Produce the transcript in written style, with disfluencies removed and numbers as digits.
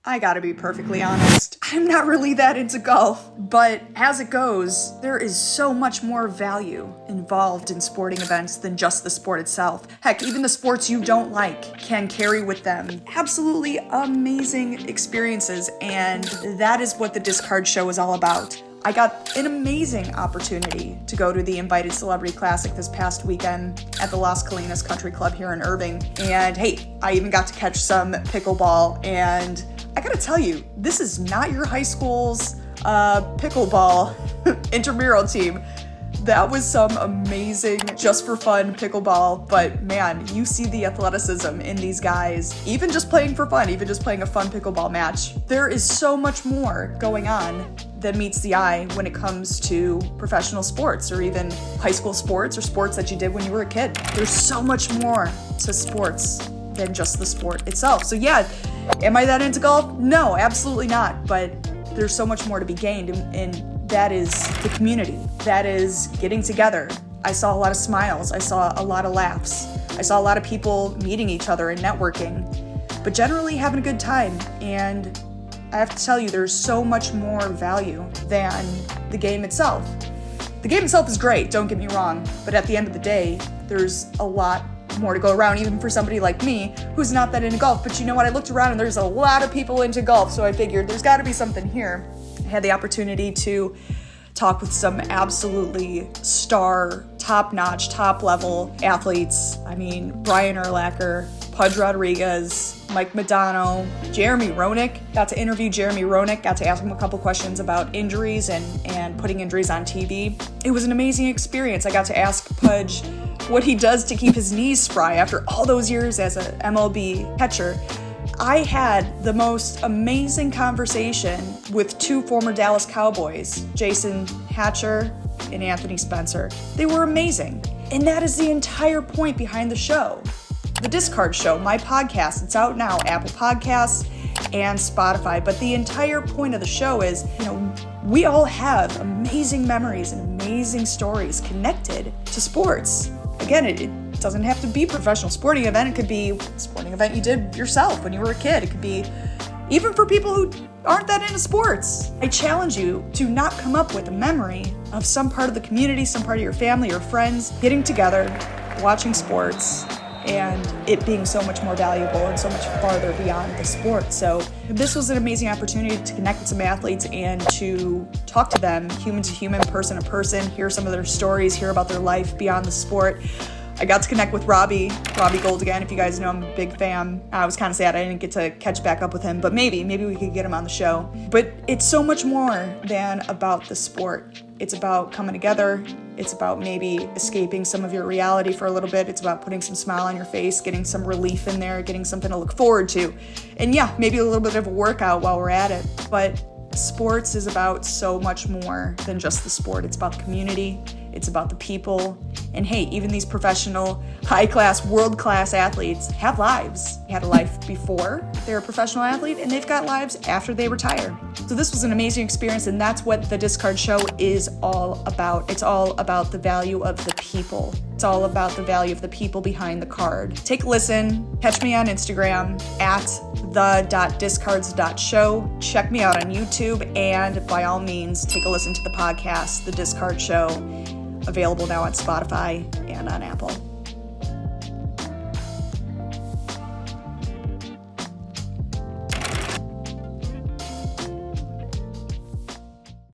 I gotta be perfectly honest, I'm not really that into golf, but as it goes, there is so much more value involved in sporting events than just the sport itself. Heck, even the sports you don't like can carry with them absolutely amazing experiences, and that is what the Discard Show is all about. I got an amazing opportunity to go to the Invited Celebrity Classic this past weekend at the Las Colinas Country Club here in Irving. And hey, I even got to catch some pickleball, and I gotta tell you, this is not your high school's pickleball intramural team. That was some amazing, just for fun pickleball, but man, you see the athleticism in these guys, even just playing for fun, even just playing a fun pickleball match. There is so much more going on that meets the eye when it comes to professional sports or even high school sports or sports that you did when you were a kid. There's so much more to sports than just the sport itself. So yeah, am I that into golf? No, absolutely not, but there's so much more to be gained, and that is the community. That is getting together. I saw a lot of smiles. I saw a lot of laughs. I saw a lot of people meeting each other and networking, but generally having a good time. And I have to tell you, there's so much more value than the game itself. The game itself is great, don't get me wrong, but at the end of the day, there's a lot more to go around, even for somebody like me who's not that into golf. But you know what? I looked around and there's a lot of people into golf, so I figured there's got to be something here. I had the opportunity to talk with some absolutely star, top-notch, top-level athletes. I mean, Brian Urlacher, Pudge Rodriguez, Mike Modano, Jeremy Roenick. Got to interview Jeremy Roenick, got to ask him a couple questions about injuries and putting injuries on TV. It was an amazing experience. I got to ask Pudge what he does to keep his knees spry after all those years as an MLB catcher. I had the most amazing conversation with two former Dallas Cowboys, Jason Hatcher and Anthony Spencer. They were amazing. And that is the entire point behind the show. The Discard Show, my podcast, it's out now, Apple Podcasts and Spotify. But the entire point of the show is, we all have amazing memories and amazing stories connected to sports. Again, it doesn't have to be a professional sporting event. It could be a sporting event you did yourself when you were a kid. It could be even for people who aren't that into sports. I challenge you to not come up with a memory of some part of the community, some part of your family or friends getting together, watching sports, and it being so much more valuable and so much farther beyond the sport. So this was an amazing opportunity to connect with some athletes and to talk to them, human to human, person to person, hear some of their stories, hear about their life beyond the sport. I got to connect with Robbie Gold again. If you guys know, I'm a big fan. I was kind of sad I didn't get to catch back up with him, but maybe we could get him on the show. But it's so much more than about the sport. It's about coming together. It's about maybe escaping some of your reality for a little bit. It's about putting some smile on your face, getting some relief in there, getting something to look forward to. And yeah, maybe a little bit of a workout while we're at it. But sports is about so much more than just the sport. It's about the community. It's about the people. And hey, even these professional, high-class, world-class athletes have lives. They had a life before they're a professional athlete, and they've got lives after they retire. So this was an amazing experience, and that's what the Discard Show is all about. It's all about the value of the people. It's all about the value of the people behind the card. Take a listen. Catch me on Instagram at the.discards.show. Check me out on YouTube, and by all means, take a listen to the podcast, The Discard Show, available now on Spotify and on Apple.